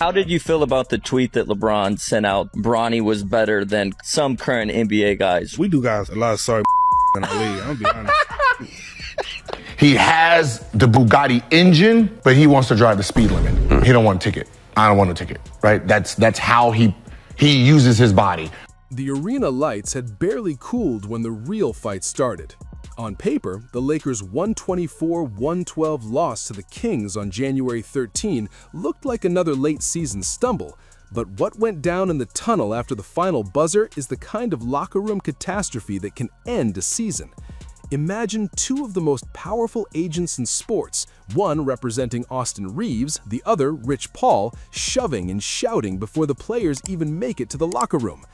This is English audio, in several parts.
How did you feel about the tweet that LeBron sent out? Bronny was better than some current NBA guys. We do guys a lot of sorry in the league, I'm gonna be honest. He has the Bugatti engine, but he wants to drive the speed limit. He don't want a ticket. I don't want a ticket, right? That's how he uses his body. The arena lights had barely cooled when the real fight started. On paper, the Lakers' 124-112 loss to the Kings on January 13 looked like another late-season stumble, but what went down in the tunnel after the final buzzer is the kind of locker room catastrophe that can end a season. Imagine two of the most powerful agents in sports, one representing Austin Reeves, the other, Rich Paul, shoving and shouting before the players even make it to the locker room.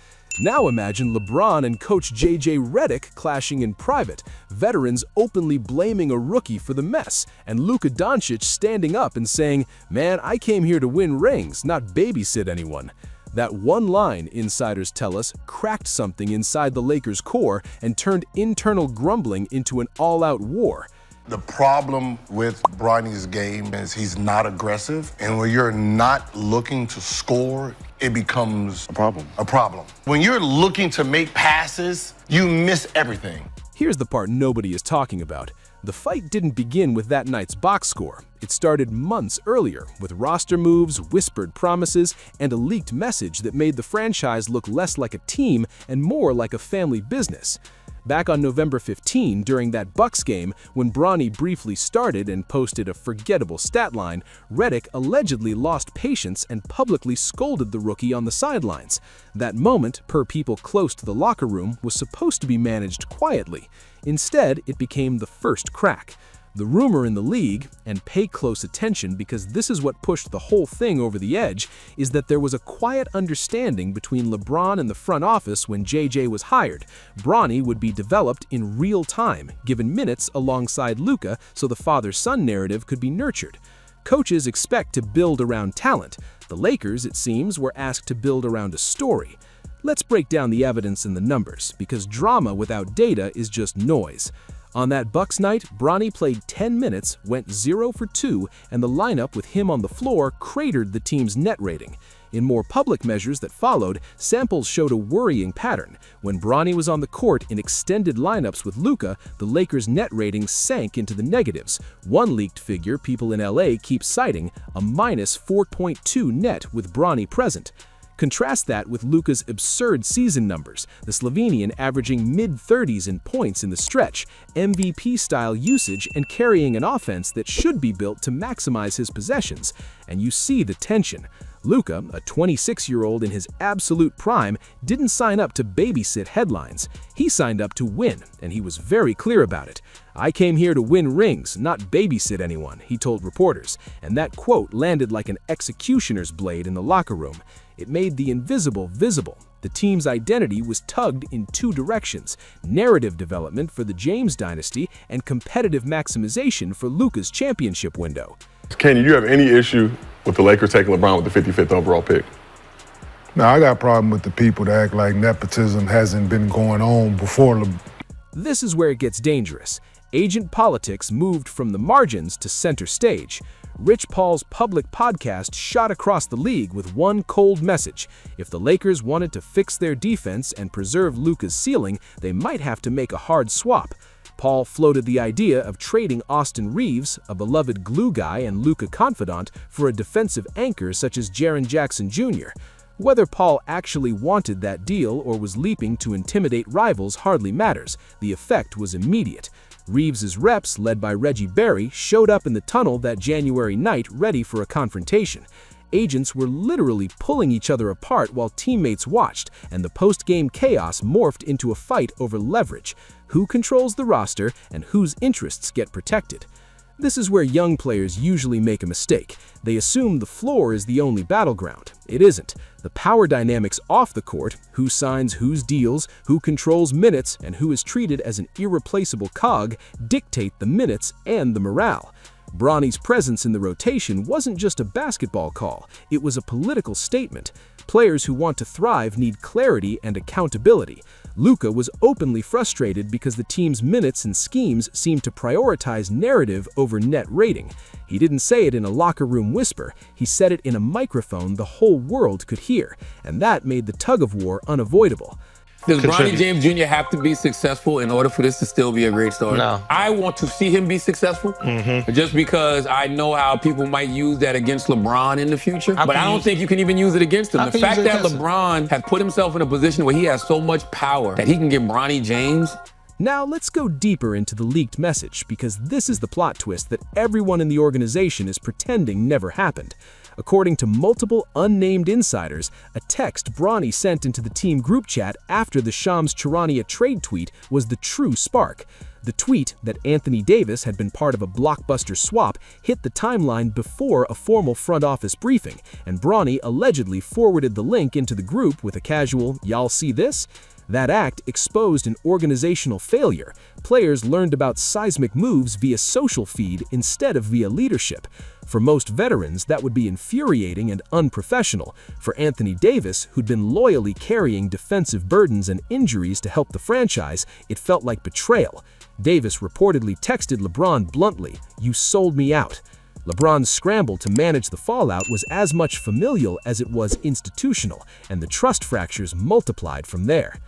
Now imagine LeBron and coach J.J. Redick clashing in private, veterans openly blaming a rookie for the mess, and Luka Doncic standing up and saying, "Man, I came here to win rings, not babysit anyone." That one line, insiders tell us, cracked something inside the Lakers' core and turned internal grumbling into an all-out war. The problem with Bronny's game is he's not aggressive, and when you're not looking to score, it becomes a problem. When you're looking to make passes, you miss everything. Here's the part nobody is talking about. The fight didn't begin with that night's box score. It started months earlier with roster moves, whispered promises, and a leaked message that made the franchise look less like a team and more like a family business. Back on November 15, during that Bucks game, when Bronny briefly started and posted a forgettable stat line, Redick allegedly lost patience and publicly scolded the rookie on the sidelines. That moment, per people close to the locker room, was supposed to be managed quietly. Instead, it became the first crack. The rumor in the league, and pay close attention because this is what pushed the whole thing over the edge, is that there was a quiet understanding between LeBron and the front office when JJ was hired. Bronny would be developed in real time, given minutes alongside Luka so the father-son narrative could be nurtured. Coaches expect to build around talent. The Lakers, it seems, were asked to build around a story. Let's break down the evidence and the numbers, because drama without data is just noise. On that Bucks night, Bronny played 10 minutes, went 0 for 2, and the lineup with him on the floor cratered the team's net rating. In more public measures that followed, samples showed a worrying pattern. When Bronny was on the court in extended lineups with Luka, the Lakers' net rating sank into the negatives. One leaked figure people in LA keep citing, a minus 4.2 net with Bronny present. Contrast that with Luka's absurd season numbers, the Slovenian averaging mid-30s in points in the stretch, MVP-style usage, and carrying an offense that should be built to maximize his possessions. And you see the tension. Luka, a 26-year-old in his absolute prime, didn't sign up to babysit headlines. He signed up to win, and he was very clear about it. "I came here to win rings, not babysit anyone," he told reporters, and that quote landed like an executioner's blade in the locker room. It made the invisible visible. The team's identity was tugged in two directions: narrative development for the James dynasty and competitive maximization for Luka's championship window. Kenny, do you have any issue with the Lakers taking LeBron with the 55th overall pick? No, I got a problem with the people that act like nepotism hasn't been going on before. This is where it gets dangerous. Agent politics moved from the margins to center stage. Rich Paul's public podcast shot across the league with one cold message: if the Lakers wanted to fix their defense and preserve Luka's ceiling, they might have to make a hard swap. Paul floated the idea of trading Austin Reeves, a beloved glue guy and Luka confidant, for a defensive anchor such as Jaren Jackson Jr. Whether Paul actually wanted that deal or was leaping to intimidate rivals hardly matters. The effect was immediate. Reeves's reps, led by Reggie Berry, showed up in the tunnel that January night ready for a confrontation. Agents were literally pulling each other apart while teammates watched, and the post-game chaos morphed into a fight over leverage. Who controls the roster and whose interests get protected? This is where young players usually make a mistake. They assume the floor is the only battleground. It isn't. The power dynamics off the court, who signs whose deals, who controls minutes, and who is treated as an irreplaceable cog, dictate the minutes and the morale. Bronny's presence in the rotation wasn't just a basketball call, it was a political statement. Players who want to thrive need clarity and accountability. Luka was openly frustrated because the team's minutes and schemes seemed to prioritize narrative over net rating. He didn't say it in a locker room whisper, he said it in a microphone the whole world could hear, and that made the tug-of-war unavoidable. Does Bronny James Jr. have to be successful in order for this to still be a great story? No. I want to see him be successful just because I know how people might use that against LeBron in the future. But I don't think you can even use it against him. The fact that LeBron has put himself in a position where he has so much power that he can get Bronny James. Now let's go deeper into the leaked message, because this is the plot twist that everyone in the organization is pretending never happened. According to multiple unnamed insiders, a text Bronny sent into the team group chat after the Shams Charania trade tweet was the true spark. The tweet that Anthony Davis had been part of a blockbuster swap hit the timeline before a formal front office briefing, and Bronny allegedly forwarded the link into the group with a casual, "Y'all see this?" That act exposed an organizational failure. Players learned about seismic moves via social feed instead of via leadership. For most veterans, that would be infuriating and unprofessional. For Anthony Davis, who'd been loyally carrying defensive burdens and injuries to help the franchise, it felt like betrayal. Davis reportedly texted LeBron bluntly, "You sold me out." LeBron's scramble to manage the fallout was as much familial as it was institutional, and the trust fractures multiplied from there.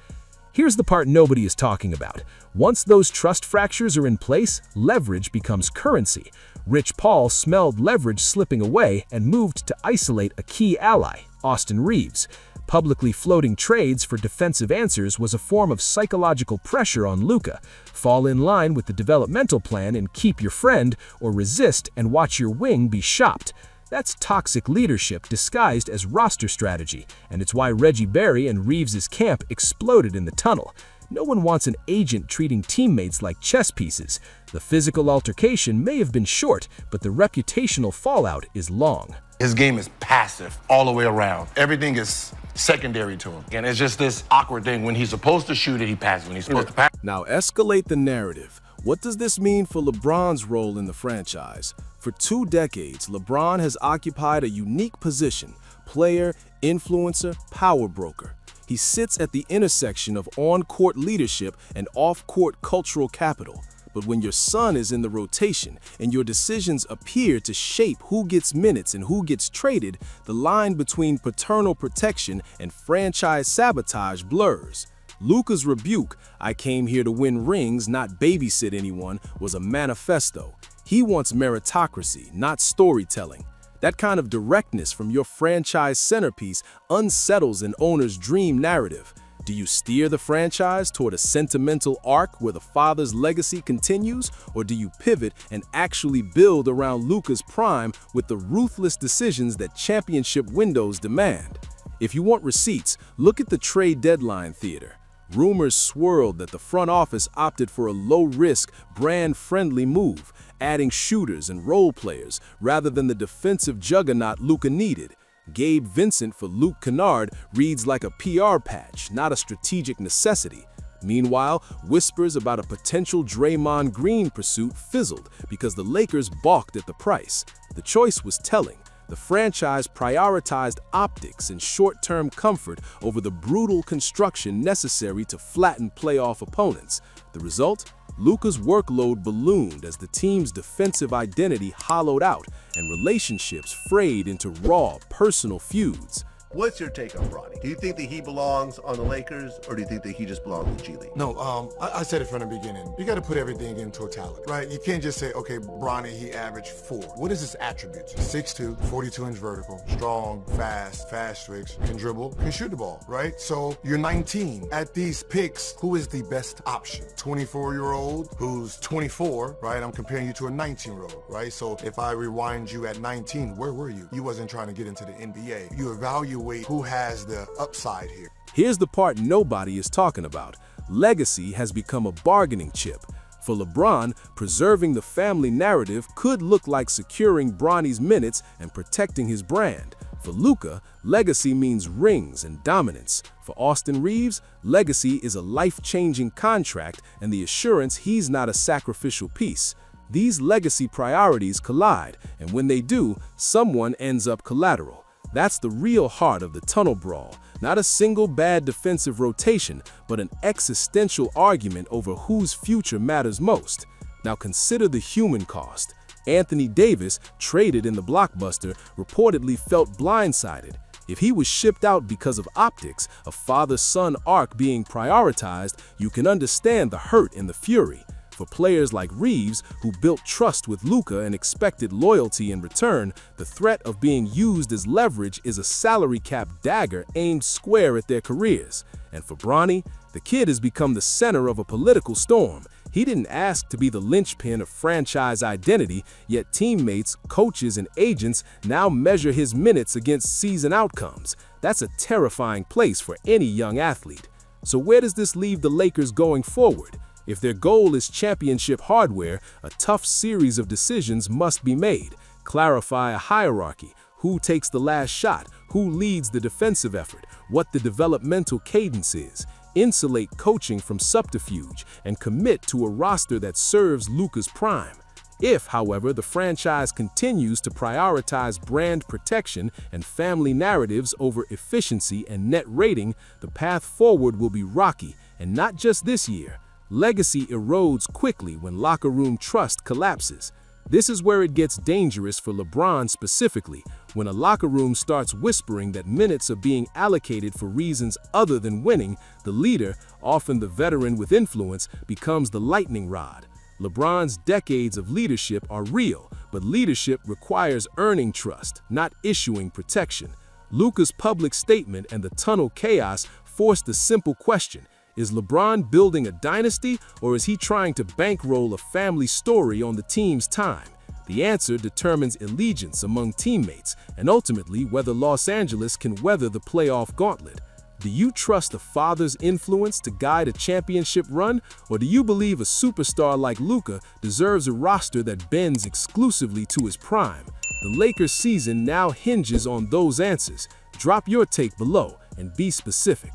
Here's the part nobody is talking about. Once those trust fractures are in place, leverage becomes currency. Rich Paul smelled leverage slipping away and moved to isolate a key ally, Austin Reeves. Publicly floating trades for defensive answers was a form of psychological pressure on Luka. Fall in line with the developmental plan and keep your friend, or resist and watch your wing be shopped. That's toxic leadership disguised as roster strategy, and it's why Reggie Berry and Reeves' camp exploded in the tunnel. No one wants an agent treating teammates like chess pieces. The physical altercation may have been short, but the reputational fallout is long. His game is passive all the way around. Everything is secondary to him. And it's just this awkward thing. When he's supposed to shoot it, he passes. When he's supposed to pass. Now escalate the narrative. What does this mean for LeBron's role in the franchise? For 2 decades, LeBron has occupied a unique position: player, influencer, power broker. He sits at the intersection of on-court leadership and off-court cultural capital. But when your son is in the rotation and your decisions appear to shape who gets minutes and who gets traded, the line between paternal protection and franchise sabotage blurs. Luka's rebuke, "I came here to win rings, not babysit anyone," was a manifesto. He wants meritocracy, not storytelling. That kind of directness from your franchise centerpiece unsettles an owner's dream narrative. Do you steer the franchise toward a sentimental arc where the father's legacy continues, or do you pivot and actually build around Luka's prime with the ruthless decisions that championship windows demand? If you want receipts, look at the trade deadline theater. Rumors swirled that the front office opted for a low-risk, brand-friendly move, adding shooters and role players rather than the defensive juggernaut Luka needed. Gabe Vincent for Luke Kennard reads like a PR patch, not a strategic necessity. Meanwhile, whispers about a potential Draymond Green pursuit fizzled because the Lakers balked at the price. The choice was telling. The franchise prioritized optics and short-term comfort over the brutal construction necessary to flatten playoff opponents. The result? Luka's workload ballooned as the team's defensive identity hollowed out and relationships frayed into raw, personal feuds. What's your take on Bronny? Do you think that he belongs on the Lakers, or do you think that he just belongs in the G League? No, I said it from the beginning. You got to put everything in totality, right? You can't just say, okay, Bronny, he averaged 4. What is his attributes? 6'2", 42-inch vertical, strong, fast twitch, can dribble, can shoot the ball, right? So you're 19. At these picks, who is the best option? 24-year-old who's 24, right? I'm comparing you to a 19-year-old, right? So if I rewind you at 19, where were you? You wasn't trying to get into the NBA. You evaluate who has the upside here. Here's the part nobody is talking about. Legacy has become a bargaining chip. For LeBron, preserving the family narrative could look like securing Bronny's minutes and protecting his brand. For Luka, legacy means rings and dominance. For Austin Reeves, legacy is a life-changing contract and the assurance he's not a sacrificial piece. These legacy priorities collide, and when they do, someone ends up collateral. That's the real heart of the tunnel brawl, Not a single bad defensive rotation, but an existential argument over whose future matters most. Now consider the human cost. Anthony Davis, traded in the blockbuster, reportedly felt blindsided. If he was shipped out because of optics, a father-son arc being prioritized, you can understand the hurt and the fury. For players like Reeves, who built trust with Luka and expected loyalty in return, the threat of being used as leverage is a salary cap dagger aimed square at their careers. And for Bronny, the kid has become the center of a political storm. He didn't ask to be the linchpin of franchise identity, yet teammates, coaches, and agents now measure his minutes against season outcomes. That's a terrifying place for any young athlete. So where does this leave the Lakers going forward? If their goal is championship hardware, a tough series of decisions must be made. Clarify a hierarchy. Who takes the last shot? Who leads the defensive effort? What the developmental cadence is. Insulate coaching from subterfuge and commit to a roster that serves Luka's prime. If, however, the franchise continues to prioritize brand protection and family narratives over efficiency and net rating, the path forward will be rocky, and not just this year. Legacy erodes quickly when locker room trust collapses. This is where it gets dangerous for LeBron specifically, when a locker room starts whispering that minutes are being allocated for reasons other than winning. The leader, often the veteran with influence, becomes the lightning rod. LeBron's decades of leadership are real, but leadership requires earning trust, not issuing protection. Luka's public statement and the tunnel chaos forced a simple question. Is LeBron building a dynasty, or is he trying to bankroll a family story on the team's time? The answer determines allegiance among teammates and ultimately whether Los Angeles can weather the playoff gauntlet. Do you trust a father's influence to guide a championship run, or do you believe a superstar like Luka deserves a roster that bends exclusively to his prime? The Lakers' season now hinges on those answers. Drop your take below and be specific.